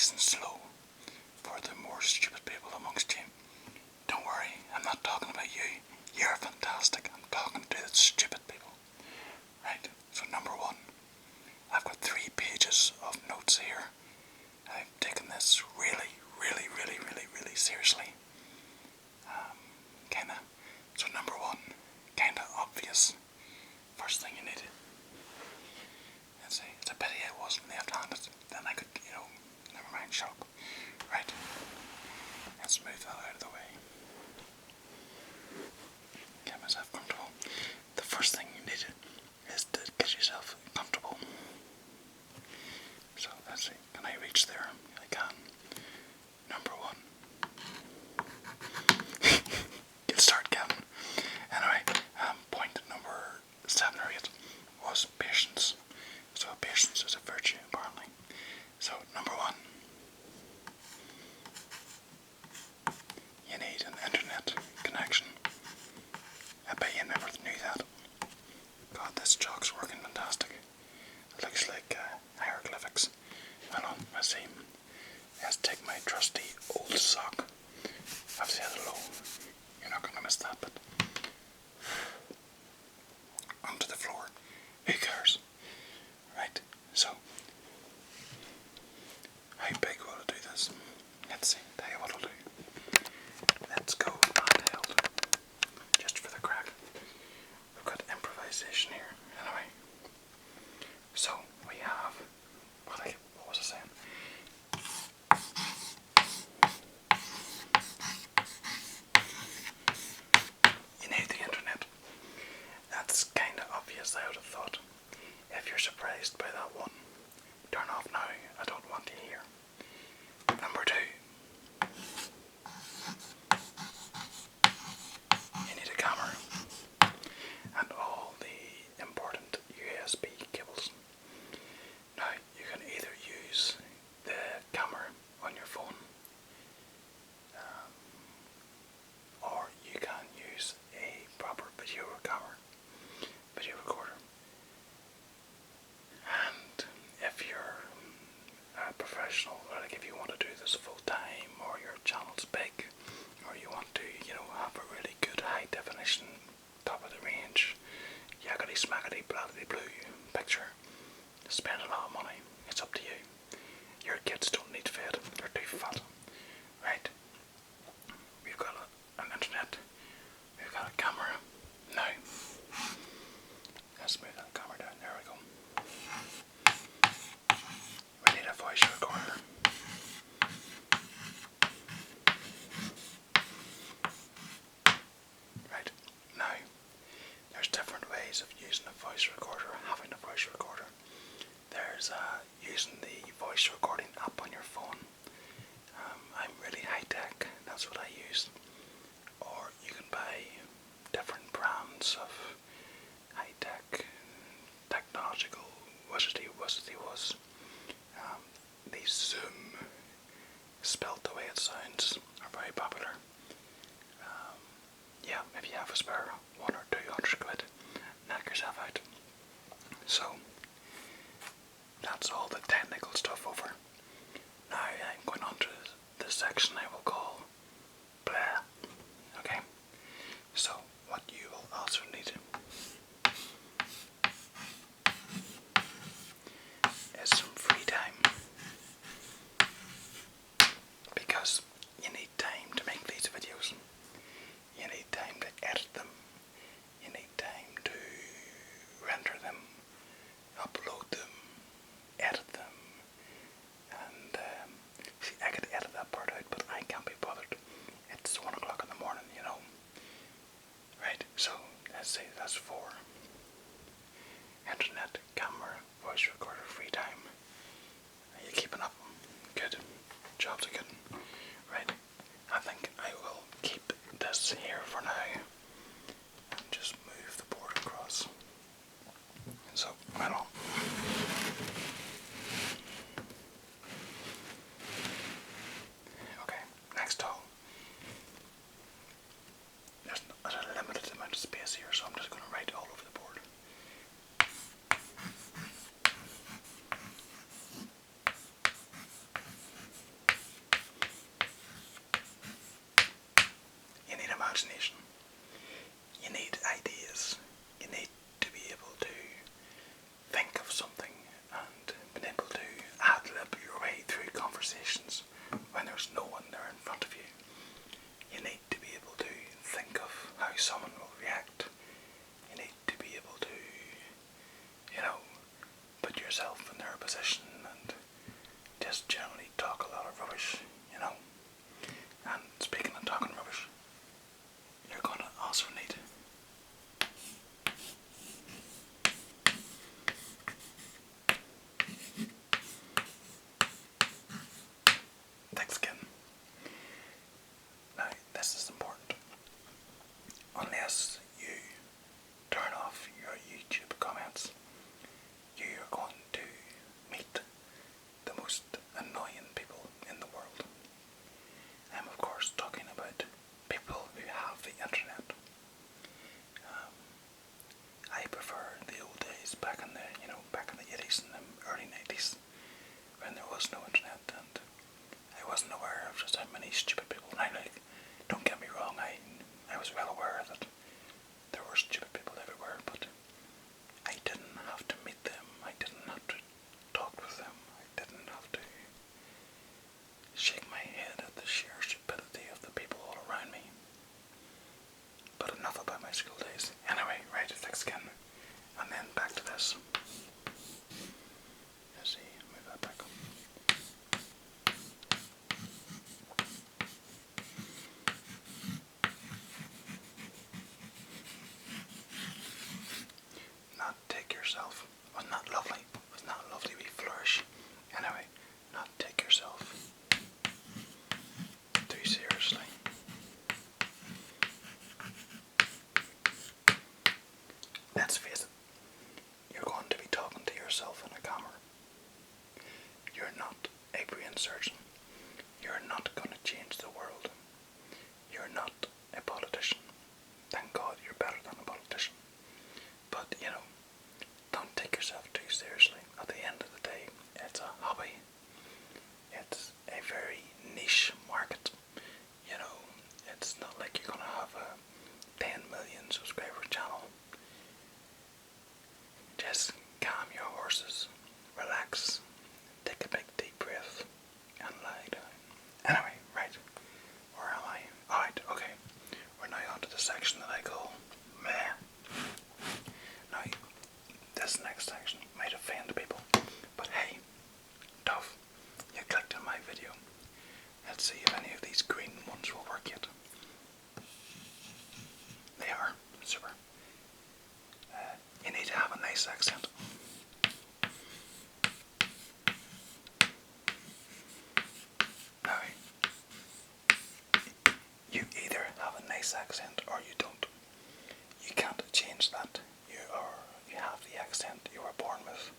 nice and slow for the more stupid people amongst you. Don't worry, I'm not talking about you. You're fantastic. I'm talking to the stupid people. Right, so number one, I've got 3 pages of notes here. I've taken this really seriously. So number one, kinda obvious. First thing you need. Let's see, it's a pity it wasn't left-handed. Then I could, never mind, shut up. Right, let's move that out of the way. Get myself comfortable. The first thing you need is to get yourself comfortable. So let's see, can I reach there? I can. Number one. Good start, Kevin. Anyway, point number 7 or 8 was patience. So patience is a virtue, apparently. So number one, you need an internet connection. I bet you never knew that. God, this chalk's working fantastic. It looks like hieroglyphics. Hold on, I see. Let's take my trusty old sock. I've said hello. You're not going to miss that, but onto the floor. Who cares? Right, so how big will I do this? Let's see, tell you what I'll do. Let's go handheld, just for the crack. We've got improvisation here. Anyway, so we have, what was I saying? You need the internet. That's kinda obvious, I would have thought. If you're surprised by that one, turn off now. I don't want to hear. Number 2. You need a camera and all the important USB cables. Now, you can either use the camera on your phone, or you can use a proper video recorder. And if you're a professional, like if you want to do this full time, or your channel's big, or you want to, have a really good high definition, top of the range, yakety smackety blackety blue picture, spend a lot of money. It's up to you. Your kids don't need fed, they're too fat. Right? We've got an internet, we've got a camera. Now, let's move that camera down, there we go. We need a voice recorder. Right, now, there's different ways of using a voice recorder, or having a voice recorder. There's using the voice recording app on your phone. I'm really high tech, that's what I use. Or you can buy different brands of high tech, technological wizardry was. These Zoom, spelt the way it sounds, are very popular. Yeah, if you have a spare 100 or 200 quid, knock yourself out. So, that's all the technical stuff over. Now I'm going on to the section I will call blah. Okay, so what you will also need is some free time, because you need time to make these videos. You need time to edit them. But enough about my school days. Anyway, right, thick skin. And then back to this. Let's see, move that back up. Not take yourself. Was not lovely. Was not lovely we flourish. Anyway, not take yourself too seriously. Let's face it, you're going to be talking to yourself in a camera. You're not a brain surgeon. You're not going to change the world. You're not a politician. Thank God you're better than a politician. But, don't take yourself too seriously. At the end of the day, it's a hobby. It's a very niche market. It's not like you're going to have a 10 million subscriber channel. Just calm your horses, relax, take a big deep breath, and lie down. Anyway, right, where am I? Alright, okay, we're now on to the section that I call meh. Now, this next section might offend people, but hey, tough, you clicked on my video. Let's see if any of these green ones will work yet. They are, super. You need to have a nice accent. Now, you either have a nice accent or you don't. You can't change that. You have the accent you were born with,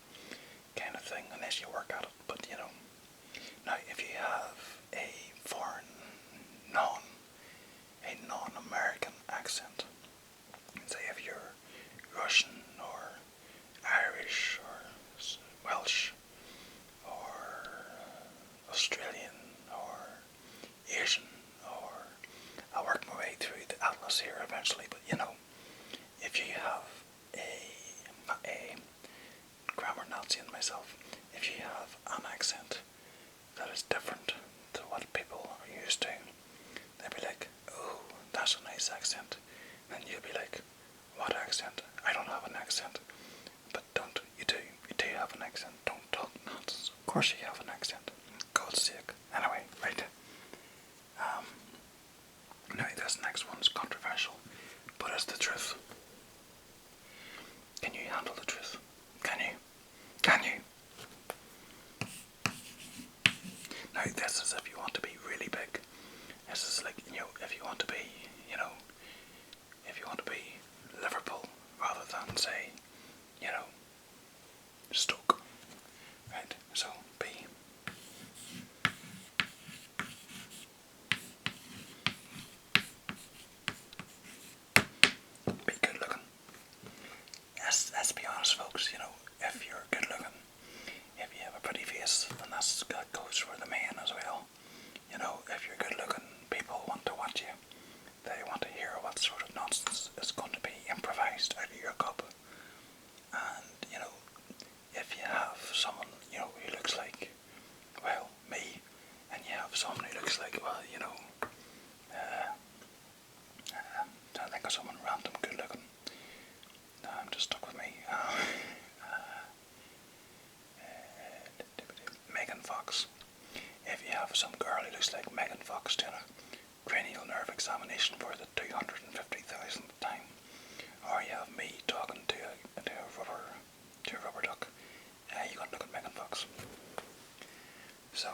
kind of thing, unless you work at it. But now if you have a foreign, non-American accent, say if you're Russian or Irish or Welsh or Australian or Asian, or I'll work my way through the atlas here eventually, but if you have not a grammar Nazi in myself, if you have an accent that is different to what people are used to, they'll be like, oh, that's a nice accent. And you'll be like, what accent? I don't have an accent. But you do have an accent. Don't talk nonsense. Of course you have an accent. God's sake. Anyway, right. Now this next one's controversial, but it's the truth. Can you handle the truth? Can you? Can you? Now this is if you want to be really big. This is like, if you want to be, if you want to be Liverpool rather than say, Stoke. Right? So be good looking. Let's be honest, folks, if you're good looking, if you have a pretty face, then that goes for the man as well. If you're good looking, people want to watch you. They want to hear what sort of nonsense is going to be improvised out of your cup. And, if you have someone, who looks like, well, me, and you have someone who looks like, well, I think of someone random good looking. I'm just stuck with me. Megan Fox. If you have some girl who looks like Megan Fox doing a cranial nerve examination for the 250,000th time, or you have me talking to a rubber duck, you gotta look at Megan Fox. So,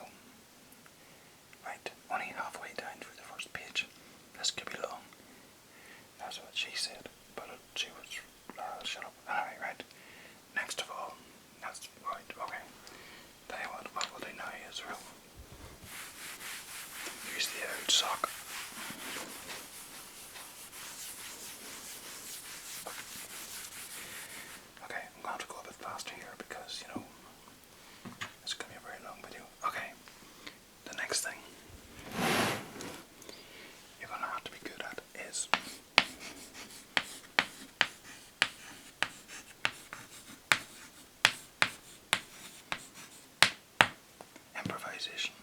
right, only halfway down through the first page. This could be long. That's what she said, but she was shut up. Anyway, right. Next of all, that's right. Okay. Tell you what we'll do now is we'll use the old sock. Okay, I'm going to have to go a bit faster here because, it's going to be a very long video. Okay, the next thing you're going to have to be good at is improvisation.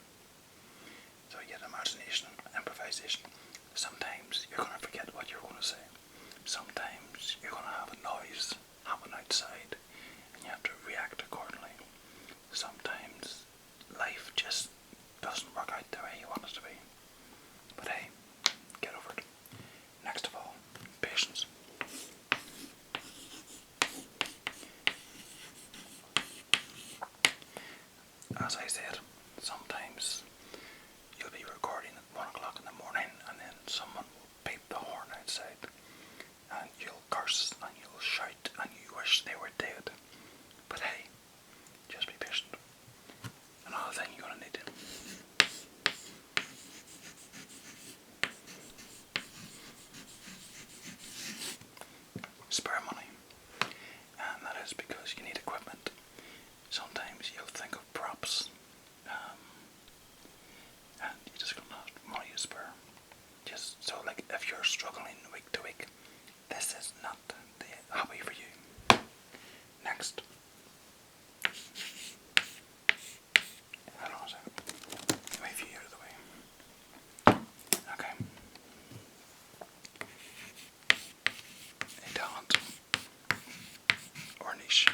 So you get imagination, improvisation. Sometimes you're going to forget what you're going to say. notifications. As I said, sometimes you'll be recording at 1 o'clock in the morning and then someone will beep the horn outside and you'll curse and you'll shout and you wish they were dead. But hey, just be patient. Another thing you're going to need spare money, and that is because you need equipment. Sometimes you'll think of props, and you just don't have money to spare. Just so, like, if you're struggling week to week, this is not the hobby for you. Next. Hold on a second. Let me view out of the way. Okay. A talent or niche.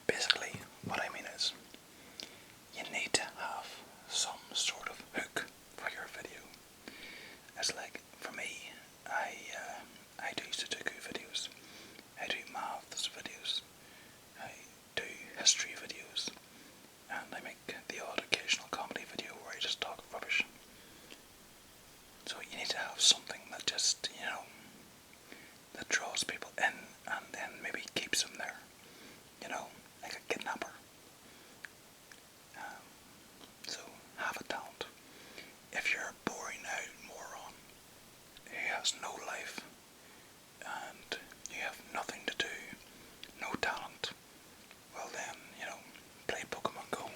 Basically, what I mean is, you need to have some sort of hook for your video. It's like, for me, I do Sudoku videos, I do maths videos, I do history videos, and I make the odd occasional comedy video where I just talk rubbish. So you need to have something that just, that draws people in and then maybe keeps them there. Like a kidnapper. So have a talent. If you're a boring out moron who has no life and you have nothing to do, no talent, well then, play Pokemon Go.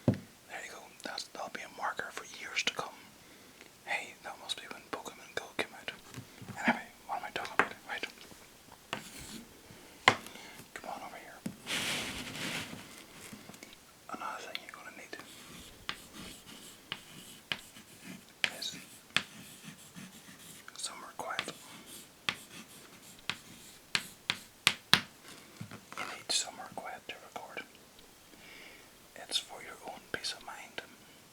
There you go. That'll be a marker for years to come. Hey, that must be when Pokemon Go came out. Anyway, what am I talking about? Right. Come on over here. Another thing you're going to need is somewhere quiet. You need somewhere quiet to record. It's for your own peace of mind.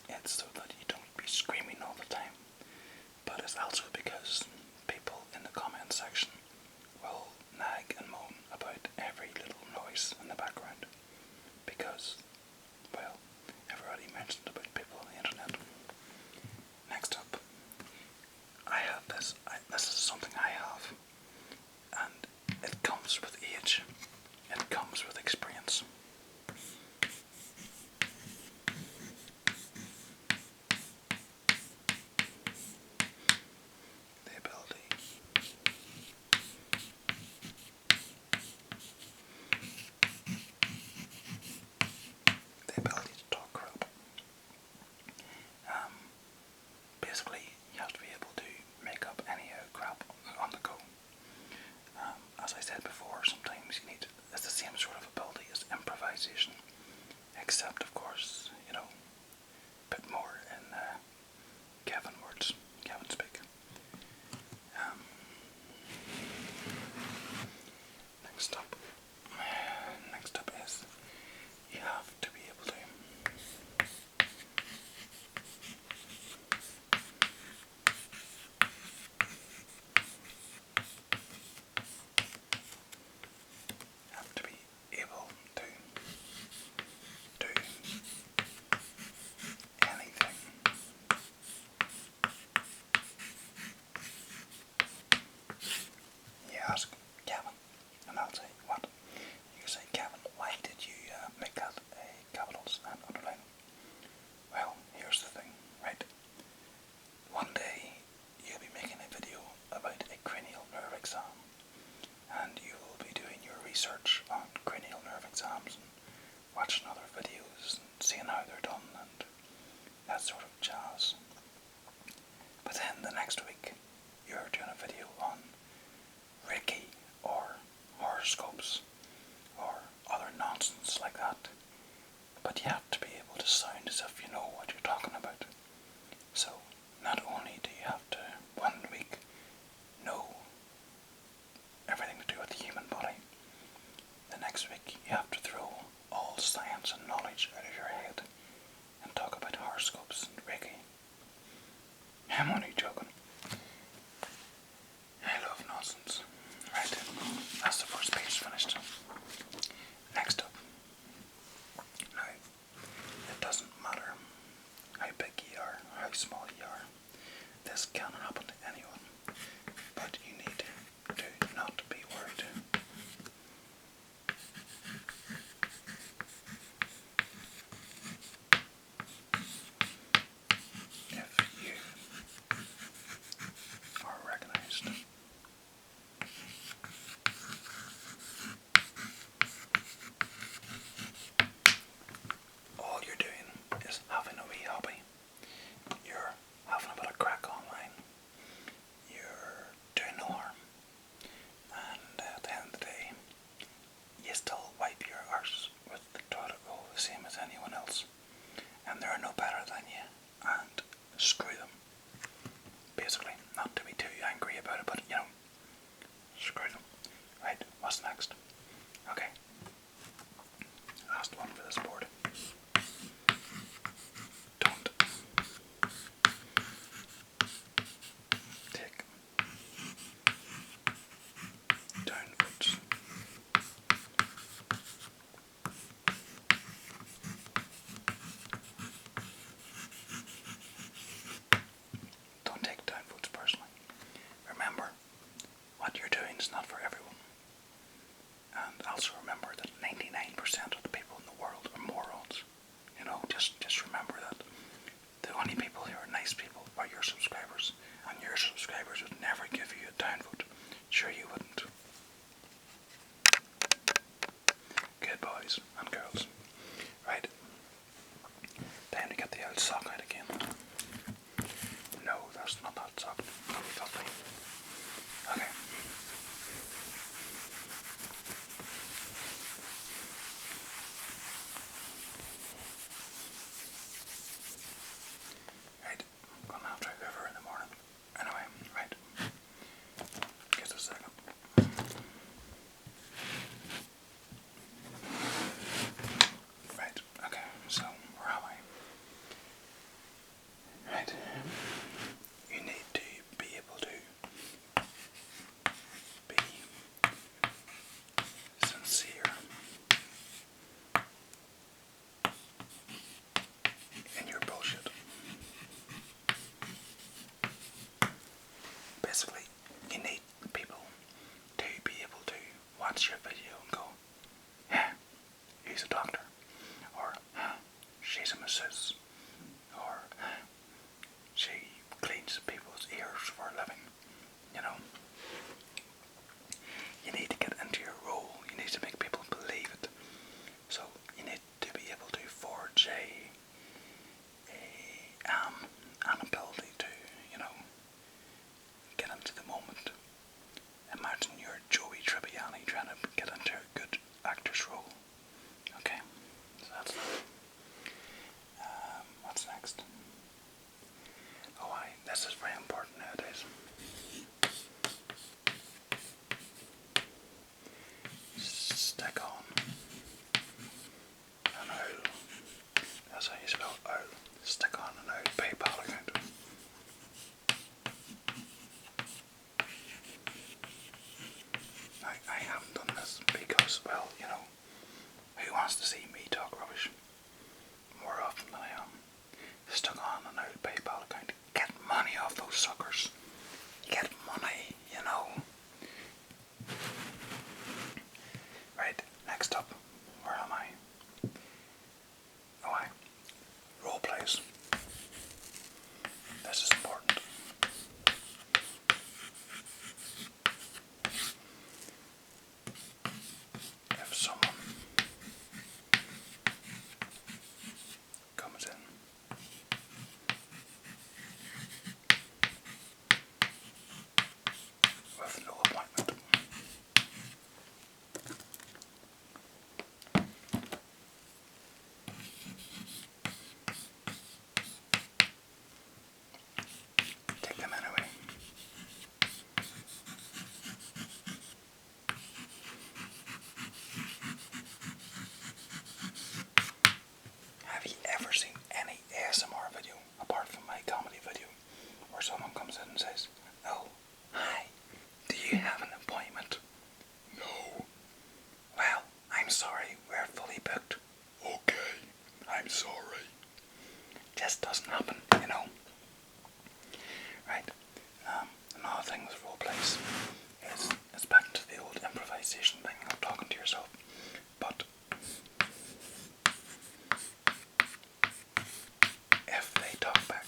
It's so that you don't be screaming all the time. But it's also because people in the comment section will nag and moan about every little noise in the background. Because, well, I've already mentioned about people on the internet. Next up, I have this. This is something I have. And it comes with age. It comes with experience. The ability to talk crap. Basically, you have to be able to make up any crap on the go. As I said before, sometimes you need, it's the same sort of ability as improvisation, except of course, a bit more in Kevin words, Kevin speak. Next up is, you have to be able to do anything. You ask Kevin, and I'll say, what? You say, Kevin, why did you make that capitals and underline? Well, here's the thing, right? One day you'll be making a video about a cranial nerve exam, and you will be doing your research on cranial nerve exams and watching other videos and seeing how they're done and that sort of jazz. But then the next week you're doing a video on Reiki or horoscopes or other nonsense like that. But you have to be able to sound as if you know what you're talking about. So not only do you have to one week know everything to do with the human body, the next week you have to throw all science and knowledge out of your head and talk about horoscopes and Reiki. I'm only joking. I love nonsense. Right, that's the first page finished. Next up. Now, it doesn't matter how big you are, how small you are. This can happen to anyone. But you need to not be worried. If you are recognized, all you're doing is having a wee hobby. You're having a bit of crack online. You're doing no harm. And at the end of the day, you still wipe your arse with the toilet roll the same as anyone else. And they're no better than you. And screw them. Basically, not to be too angry about it, but you know, screw them. Right, what's next? Okay. Last one for this board. Don't take downvotes. Don't take downvotes says, "Oh, hi, do you have an appointment?" "No." "Well, I'm sorry, we're fully booked." "Okay, I'm sorry." Just doesn't happen, you know. Right. Another thing with role plays is it's back to the old improvisation thing of talking to yourself. But if they talk back,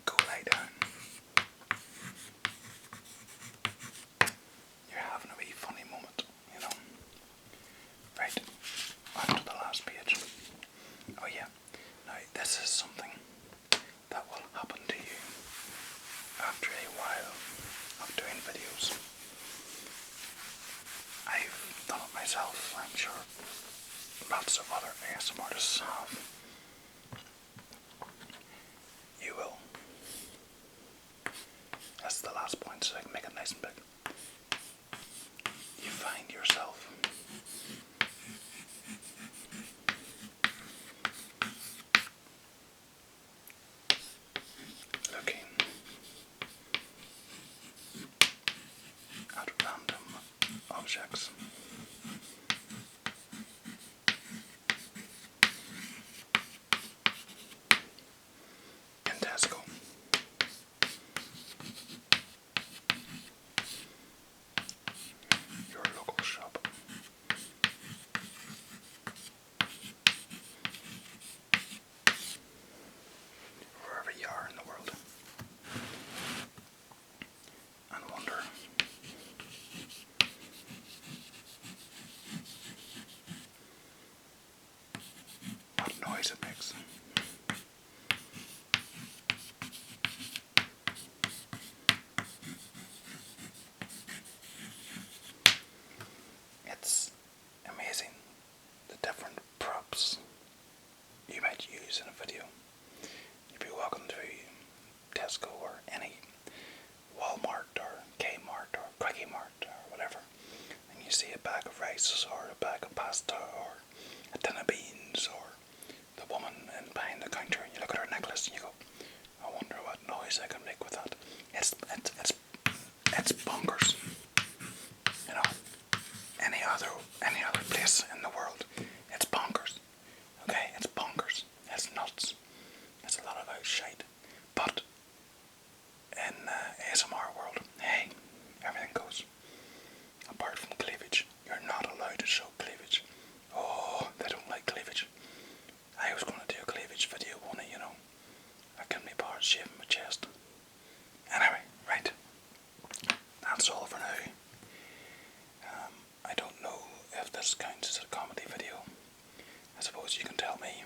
go lie down. You're having a wee funny moment, you know. Right, on to the last page. Oh yeah, now this is something that will happen to you after a while of doing videos. I've done it myself, I'm sure lots of other ASMR artists have. You will. That's the last point, so I can make it nice and big. You find yourself looking at random objects. In Tesco. Your local shop. Wherever you are in the world. And wonder what noise it makes. It's amazing the different props you might use in a video. You'd be walking to Tesco or any Walmart or Kmart or Quickie Mart or whatever, and you see a bag of rice or a bag of pasta or a tin of beans or the woman behind the counter, and you look at her necklace and you go, I wonder what noise I can make with that. It's bonkers. You know, any other place in the world, it's bonkers. Okay, it's bonkers. It's nuts. It's a lot of shite. But in ASMR world, hey, everything goes. Apart from cleavage, you're not allowed to show cleavage. Oh, they don't like cleavage. I was going to do a cleavage video, only, you know, I couldn't be bothered shaving my chest. Anyway, right. That's all for now. I don't know if this counts as a comedy video. I suppose you can tell me.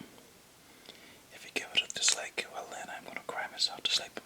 If you give it a dislike, well then I'm going to cry myself to sleep.